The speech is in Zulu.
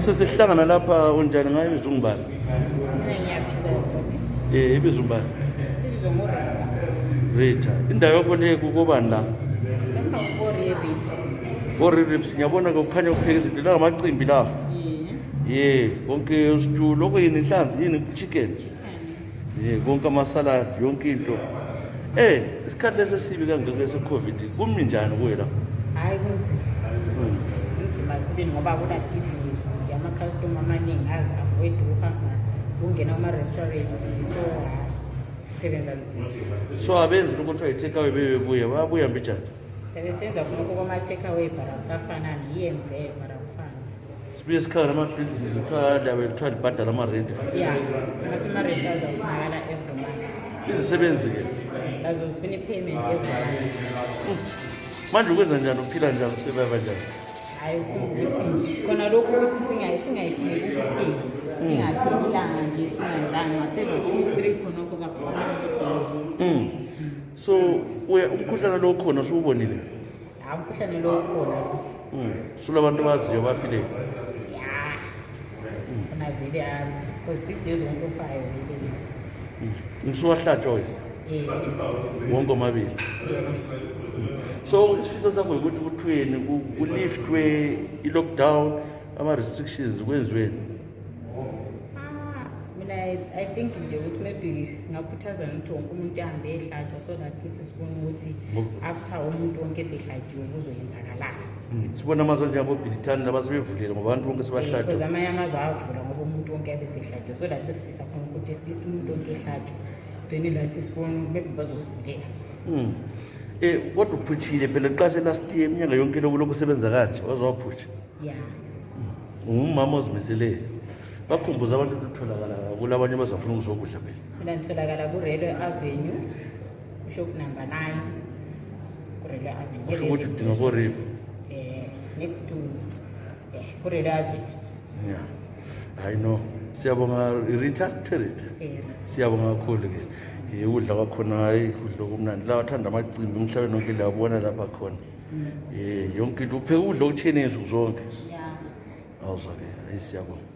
Sesihlangana lapha unjani ngayo ibizo ngibani? Ibizo ngibani? Ibizo ngoRita. Rita. Indawo yakho le kukobani la? Lapha ribs. Ribs ngiyabona kukhanya ukupheka izinto la ngamacimbi la. Konke usitu lokho yini inhlanzi yini chicken. Konke amasalad yonke into. Isikhathi lesesibi kangaka seCOVID kumi njani kuwe la? Hayi kunzima. Kunzima sibe ngoba kuna business ama-customer amaningi avoid ukuhamba ungena kuma-restaurant so sisebenza nzima. So abenzi lokuthiwa i-take away bebebuya bayabuya mbijani? Bebesenza khonokho kwama-take away bara kusafanani here and there bara kufana. Sibuye sikhala nama-buildings kuthiwa libhadala ama-rent. Ama-rent azafunakala every month. Izisebenzi-ke lazo zifuna i-payment every month. Manje ukwenza njani uphila njani usurvive njani? Hayi ufuna ukuthi nje khona lokhu ukuthi singayihleki ukuphila ingapheli ilanga nje singenzanga masebe 2-3 khonokho kakufanele bedele. So umkhuhlane lo khona siwubonile? Umkhuhlane lo khona sulabantu baziyo bafile? Khona vele because these days wonke ufayo vele. Ngisuwahlatshwa wena? Wonke omabili? So isifiso sakho ukuthi kuthweni kuliftwe i-lockdown ama-restrictions kwenziweni? Mina I think nje ukuthi maybe singakhuthaza ukuthi wonke umuntu ahambe ehlatshwa so that futhi sibone ukuthi after umuntu wonke esehlatshiwe kuzoyenzakalani. Sibona amazwe njengabo-Britani labasebevulile ngoba abantu bonke sebahlatshwa. Because amanye amazwe avula ngoba umuntu wonke abe sehlatshwa so that sifisa khona ukuthi at least umuntu wonke ehlatshwa then lathi sibone maybe bazosivulela. Kodwa uphutshile phela qase last year iminyaka yonke lokhu kusebenza kanje wazowaphutha. Ungumama ozimiseleyo. Bakhumbuza abantu ukutholakala kulabanye bazafuna ukuzokudla phela. Mina ngitholakala ku-Railway Avenue shop number 9 ku-Railway Avenue. Kusho ukuthi udinga ko-Rail. Next to ku-Railway Avenue. I know. Siyabonga Rita Terita. Siyabonga kakhulu ke. Ukudla kwakhona hayi kudla kumnandi la wathanda amacimbi umhlabeni wonke la ubona lapha khona. Yonke into upheka ukudla okutshiyeneyo zonke. Awuzake siyabonga.